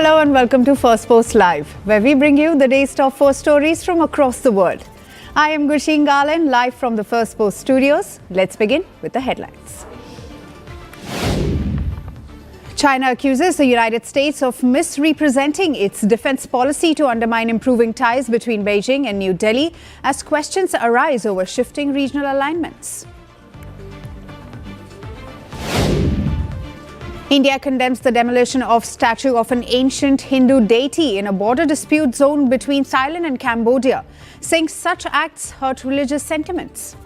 Hello and welcome to Firstpost Live, where we bring you the day's top 4 stories from across the world. I am Gursheen Garland, live from the Firstpost studios. Let's begin with the headlines. China accuses the United States of misrepresenting its defense policy to undermine improving ties between Beijing and New Delhi as questions arise over shifting regional alignments. India condemns the demolition of statue of an ancient Hindu deity in a border dispute zone between Thailand and Cambodia, saying such acts hurt religious sentiments.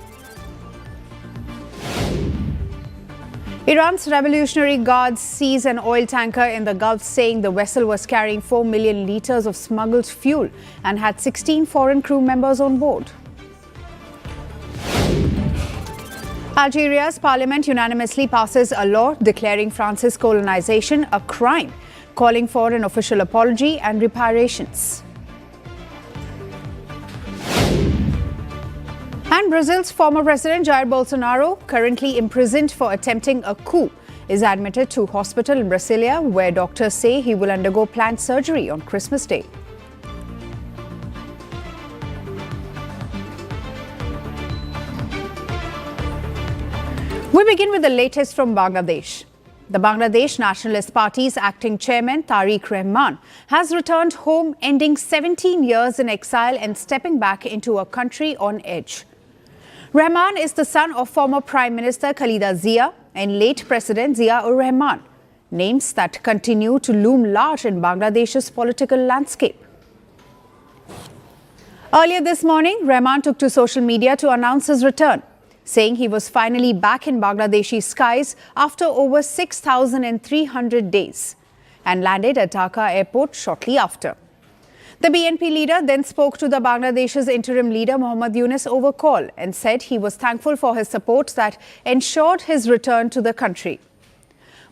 Iran's Revolutionary Guards seized an oil tanker in the Gulf, saying the vessel was carrying 4 million litres of smuggled fuel and had 16 foreign crew members on board. Algeria's parliament unanimously passes a law declaring France's colonization a crime, calling for an official apology and reparations. And Brazil's former president Jair Bolsonaro, currently imprisoned for attempting a coup, is admitted to hospital in Brasilia, where doctors say he will undergo planned surgery on Christmas Day. We begin with the latest from Bangladesh. The Bangladesh Nationalist Party's acting chairman, Tarique Rahman, has returned home, ending 17 years in exile and stepping back into a country on edge. Rahman is the son of former Prime Minister Khaleda Zia and late President Zia-ur-Rahman, names that continue to loom large in Bangladesh's political landscape. Earlier this morning, Rahman took to social media to announce his return, saying he was finally back in Bangladeshi skies after over 6,300 days and landed at Dhaka airport shortly after. The BNP leader then spoke to the Bangladesh's interim leader Mohammad Yunus over call and said he was thankful for his support that ensured his return to the country.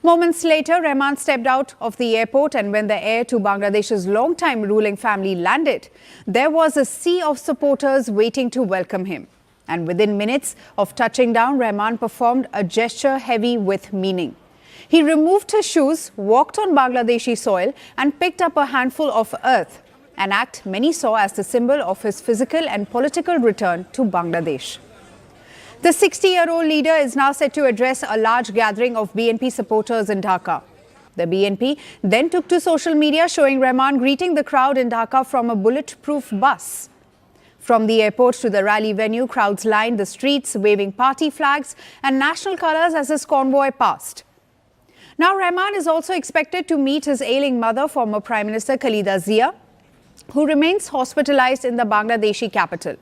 Moments later, Rahman stepped out of the airport, and when the heir to Bangladesh's long-time ruling family landed, there was a sea of supporters waiting to welcome him. And within minutes of touching down, Rahman performed a gesture heavy with meaning. He removed his shoes, walked on Bangladeshi soil and picked up a handful of earth, an act many saw as the symbol of his physical and political return to Bangladesh. The 60-year-old leader is now set to address a large gathering of BNP supporters in Dhaka. The BNP then took to social media, showing Rahman greeting the crowd in Dhaka from a bulletproof bus. From the airport to the rally venue, crowds lined the streets, waving party flags and national colours as his convoy passed. Now, Rahman is also expected to meet his ailing mother, former Prime Minister Khaleda Zia, who remains hospitalised in the Bangladeshi capital.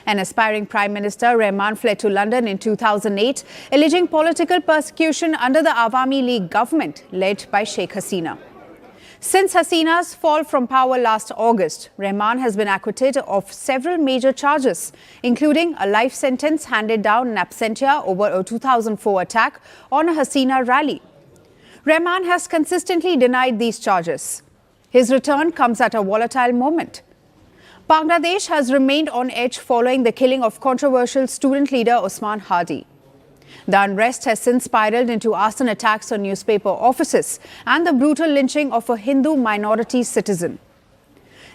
An aspiring Prime Minister, Rahman fled to London in 2008, alleging political persecution under the Awami League government led by Sheikh Hasina. Since Hasina's fall from power last August, Rahman has been acquitted of several major charges, including a life sentence handed down in absentia over a 2004 attack on a Hasina rally. Rahman has consistently denied these charges. His return comes at a volatile moment. Bangladesh has remained on edge following the killing of controversial student leader Osman Hadi. The unrest has since spiraled into arson attacks on newspaper offices and the brutal lynching of a Hindu minority citizen.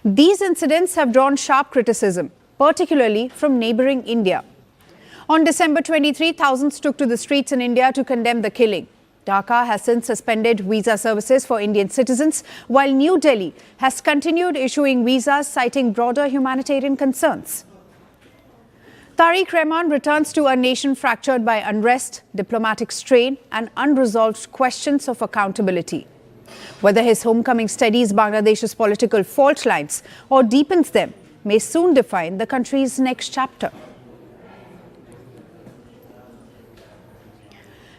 These incidents have drawn sharp criticism, particularly from neighbouring India. On December 23, thousands took to the streets in India to condemn the killing. Dhaka has since suspended visa services for Indian citizens, while New Delhi has continued issuing visas, citing broader humanitarian concerns. Tarique Rahman returns to a nation fractured by unrest, diplomatic strain and unresolved questions of accountability. Whether his homecoming steadies Bangladesh's political fault lines or deepens them may soon define the country's next chapter.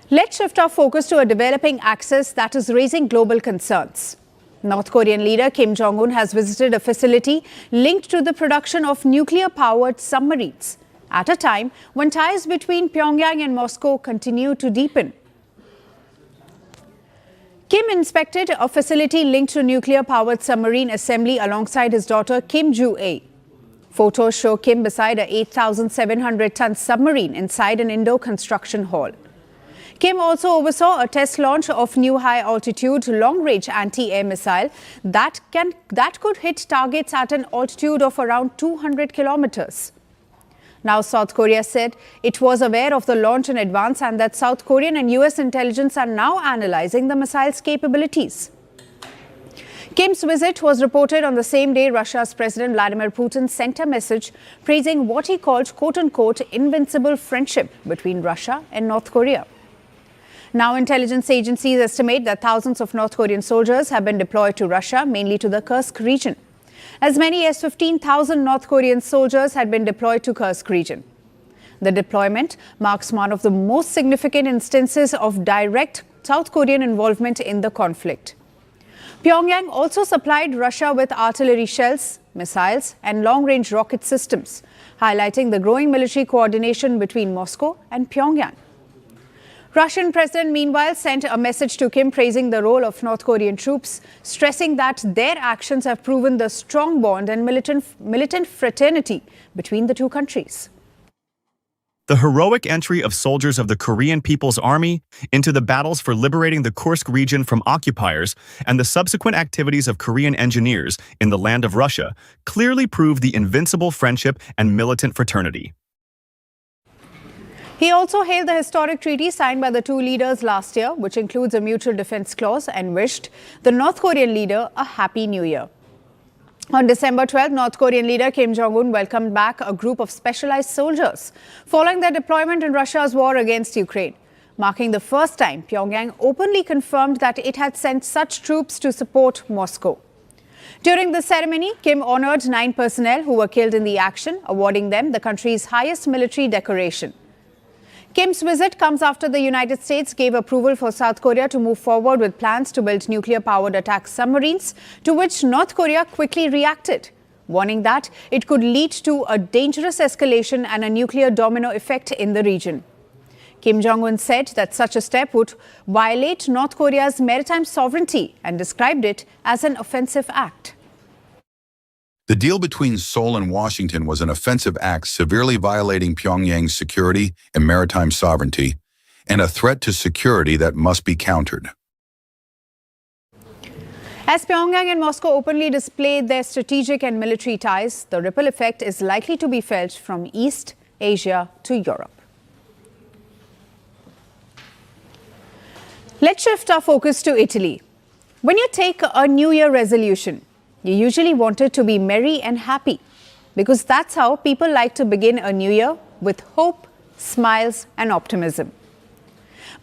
Let's shift our focus to a developing axis that is raising global concerns. North Korean leader Kim Jong-un has visited a facility linked to the production of nuclear-powered submarines, at a time when ties between Pyongyang and Moscow continue to deepen. Kim inspected a facility linked to nuclear-powered submarine assembly alongside his daughter Kim Joo-ae. Photos show Kim beside a 8,700-ton submarine inside an indoor construction hall. Kim also oversaw a test launch of new high-altitude, long-range anti-air missile that could hit targets at an altitude of around 200 kilometers. Now, South Korea said it was aware of the launch in advance and that South Korean and US intelligence are now analyzing the missile's capabilities. Kim's visit was reported on the same day Russia's President Vladimir Putin sent a message praising what he called quote-unquote invincible friendship between Russia and North Korea. Now, intelligence agencies estimate that thousands of North Korean soldiers have been deployed to Russia, mainly to the Kursk region. As many as 15,000 North Korean soldiers had been deployed to Kursk region. The deployment marks one of the most significant instances of direct South Korean involvement in the conflict. Pyongyang also supplied Russia with artillery shells, missiles and long-range rocket systems, highlighting the growing military coordination between Moscow and Pyongyang. Russian President, meanwhile, sent a message to Kim praising the role of North Korean troops, stressing that their actions have proven the strong bond and militant fraternity between the two countries. The heroic entry of soldiers of the Korean People's Army into the battles for liberating the Kursk region from occupiers and the subsequent activities of Korean engineers in the land of Russia clearly prove the invincible friendship and militant fraternity. He also hailed the historic treaty signed by the two leaders last year, which includes a mutual defense clause, and wished the North Korean leader a happy new year. On December 12, North Korean leader Kim Jong-un welcomed back a group of specialized soldiers following their deployment in Russia's war against Ukraine, marking the first time Pyongyang openly confirmed that it had sent such troops to support Moscow. During the ceremony, Kim honored 9 personnel who were killed in the action, awarding them the country's highest military decoration. Kim's visit comes after the United States gave approval for South Korea to move forward with plans to build nuclear-powered attack submarines, to which North Korea quickly reacted, warning that it could lead to a dangerous escalation and a nuclear domino effect in the region. Kim Jong-un said that such a step would violate North Korea's maritime sovereignty and described it as an offensive act. The deal between Seoul and Washington was an offensive act severely violating Pyongyang's security and maritime sovereignty, and a threat to security that must be countered. As Pyongyang and Moscow openly displayed their strategic and military ties, the ripple effect is likely to be felt from East Asia to Europe. Let's shift our focus to Italy. When you take a New Year resolution, you usually want it to be merry and happy, because that's how people like to begin a new year, with hope, smiles and optimism.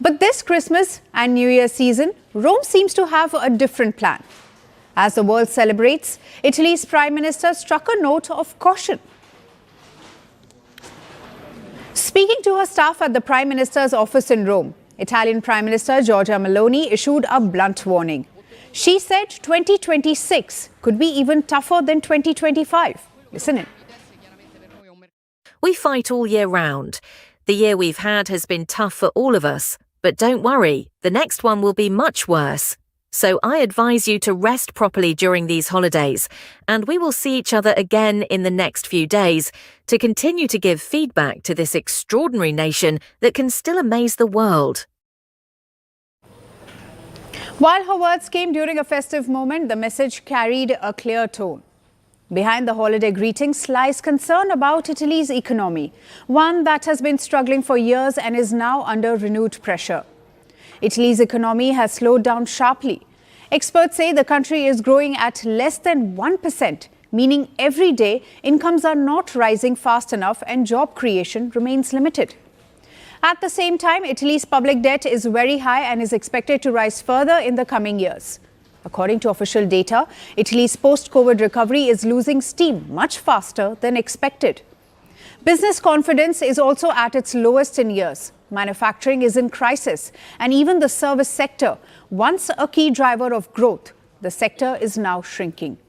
But this Christmas and New Year season, Rome seems to have a different plan. As the world celebrates, Italy's Prime Minister struck a note of caution. Speaking to her staff at the Prime Minister's office in Rome, Italian Prime Minister Giorgia Meloni issued a blunt warning. She said 2026 could be even tougher than 2025. Listen in. We fight all year round. The year we've had has been tough for all of us. But don't worry, the next one will be much worse. So I advise you to rest properly during these holidays, and we will see each other again in the next few days to continue to give feedback to this extraordinary nation that can still amaze the world. While her words came during a festive moment, the message carried a clear tone. Behind the holiday greetings lies concern about Italy's economy, one that has been struggling for years and is now under renewed pressure. Italy's economy has slowed down sharply. Experts say the country is growing at less than 1%, meaning every day incomes are not rising fast enough and job creation remains limited. At the same time, Italy's public debt is very high and is expected to rise further in the coming years. According to official data, Italy's post-COVID recovery is losing steam much faster than expected. Business confidence is also at its lowest in years. Manufacturing is in crisis, and even the service sector, once a key driver of growth, the sector is now shrinking.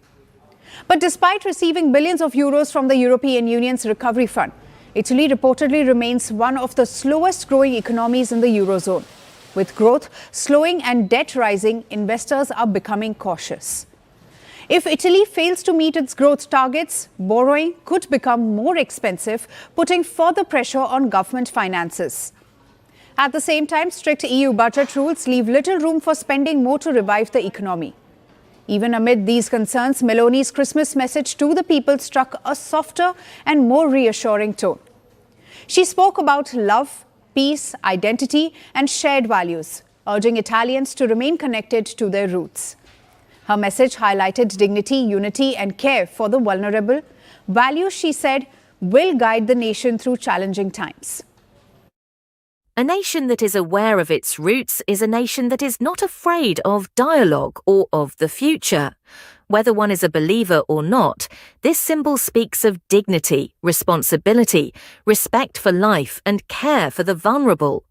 But despite receiving billions of euros from the European Union's recovery fund, Italy reportedly remains one of the slowest growing economies in the Eurozone. With growth slowing and debt rising, investors are becoming cautious. If Italy fails to meet its growth targets, borrowing could become more expensive, putting further pressure on government finances. At the same time, strict EU budget rules leave little room for spending more to revive the economy. Even amid these concerns, Meloni's Christmas message to the people struck a softer and more reassuring tone. She spoke about love, peace, identity and shared values, urging Italians to remain connected to their roots. Her message highlighted dignity, unity and care for the vulnerable, values, she said, will guide the nation through challenging times. A nation that is aware of its roots is a nation that is not afraid of dialogue or of the future. Whether one is a believer or not, this symbol speaks of dignity, responsibility, respect for life and care for the vulnerable.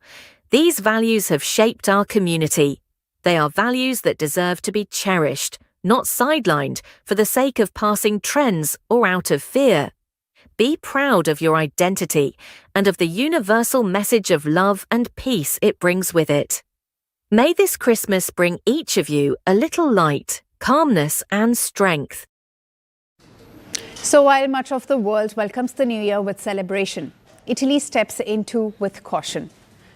These values have shaped our community. They are values that deserve to be cherished, not sidelined for the sake of passing trends or out of fear. Be proud of your identity and of the universal message of love and peace it brings with it. May this Christmas bring each of you a little light, calmness and strength. So while much of the world welcomes the New Year with celebration, Italy steps into with caution.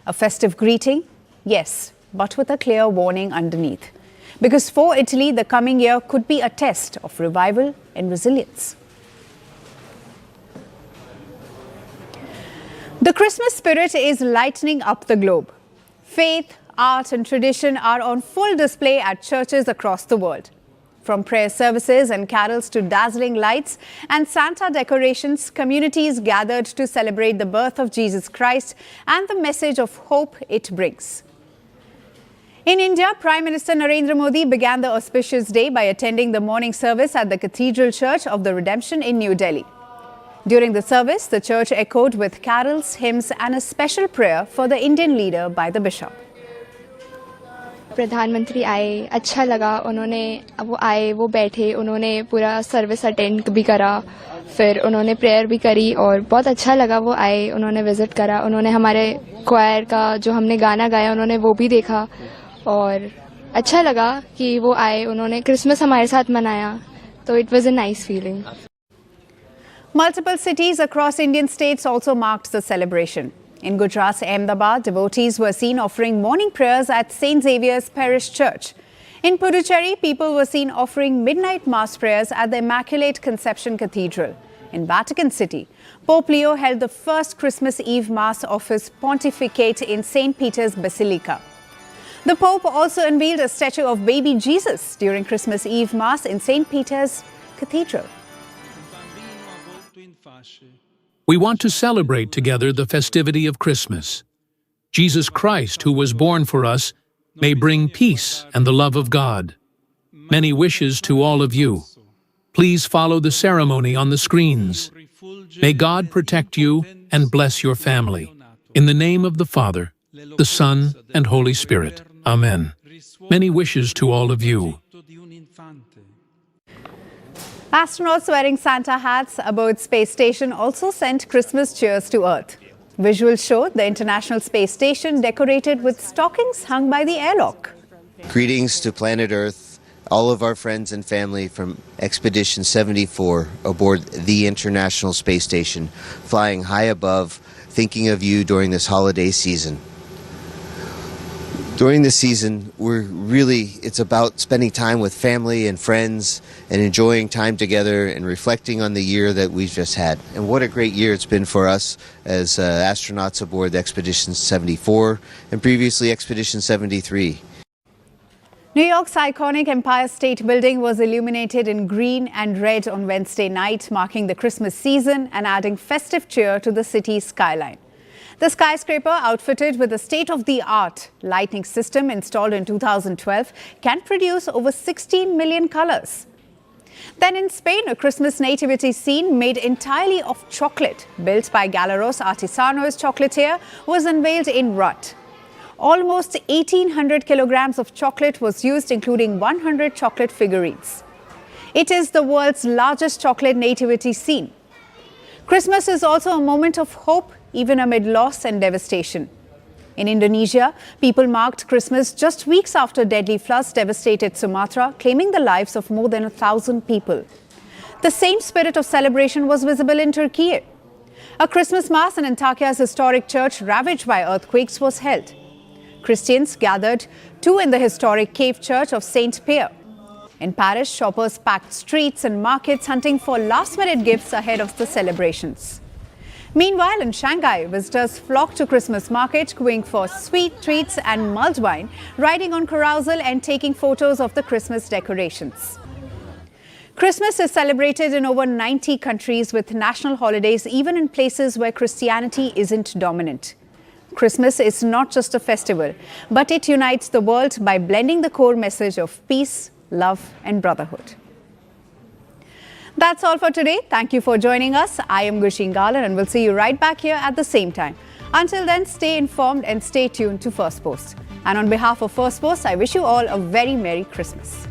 A festive greeting? Yes, but with a clear warning underneath. Because for Italy, the coming year could be a test of revival and resilience. The Christmas spirit is lightening up the globe. Faith, art and tradition are on full display at churches across the world. From prayer services and carols to dazzling lights and Santa decorations, communities gathered to celebrate the birth of Jesus Christ and the message of hope it brings. In India, Prime Minister Narendra Modi began the auspicious day by attending the morning service at the Cathedral Church of the Redemption in New Delhi. During the service, the church echoed with carols, hymns and a special prayer for the Indian leader by the bishop. प्रधानमंत्री आए, अच्छा लगा, वो बैठे, उन्होंने पूरा service attend भी करा, फिर उन्होंने प्रेयर भी करी और बहुत अच्छा लगा, वो आए, उन्होंने विजिट करा, उन्होंने हमारे क्वायर का जो हमने गाना गाया उन्होंने वो भी देखा और अच्छा लगा कि वो आए, उन्होंने क्रिसमस हमारे साथ मनाया, तो it was a nice feeling. Multiple cities across Indian states also marked the celebration. In Gujarat's Ahmedabad, devotees were seen offering morning prayers at St. Xavier's Parish Church. In Puducherry, people were seen offering midnight mass prayers at the Immaculate Conception Cathedral. In Vatican City, Pope Leo held the first Christmas Eve Mass of his pontificate in St. Peter's Basilica. The Pope also unveiled a statue of baby Jesus during Christmas Eve Mass in St. Peter's Cathedral. We want to celebrate together the festivity of Christmas. Jesus Christ, who was born for us, may bring peace and the love of God. Many wishes to all of you. Please follow the ceremony on the screens. May God protect you and bless your family. In the name of the Father, the Son, and Holy Spirit. Amen. Many wishes to all of you. Astronauts wearing Santa hats aboard space station also sent Christmas cheers to Earth. Visuals showed the International Space Station decorated with stockings hung by the airlock. Greetings to planet Earth, all of our friends and family from Expedition 74 aboard the International Space Station, flying high above, thinking of you during this holiday season. During this season, it's about spending time with family and friends and enjoying time together and reflecting on the year that we've just had. And what a great year it's been for us as astronauts aboard Expedition 74 and previously Expedition 73. New York's iconic Empire State Building was illuminated in green and red on Wednesday night, marking the Christmas season and adding festive cheer to the city's skyline. The skyscraper, outfitted with a state-of-the-art lighting system installed in 2012, can produce over 16 million colors. Then in Spain, a Christmas nativity scene made entirely of chocolate, built by Galeros Artesanos chocolatier, was unveiled in Rut. Almost 1,800 kilograms of chocolate was used, including 100 chocolate figurines. It is the world's largest chocolate nativity scene. Christmas is also a moment of hope, even amid loss and devastation. In Indonesia, people marked Christmas just weeks after deadly floods devastated Sumatra, claiming the lives of more than 1,000 people. The same spirit of celebration was visible in Turkey. A Christmas Mass in Antakya's historic church ravaged by earthquakes was held. Christians gathered too in the historic cave church of St. Pierre. In Paris, shoppers packed streets and markets hunting for last-minute gifts ahead of the celebrations. Meanwhile, in Shanghai, visitors flocked to Christmas market, queuing for sweet treats and mulled wine, riding on carousel and taking photos of the Christmas decorations. Christmas is celebrated in over 90 countries with national holidays, even in places where Christianity isn't dominant. Christmas is not just a festival, but it unites the world by blending the core message of peace, love and brotherhood. That's all for today. Thank you for joining us. I am Gushin Galan and we'll see you right back here at the same time. Until then, stay informed and stay tuned to Firstpost. And on behalf of Firstpost, I wish you all a very Merry Christmas.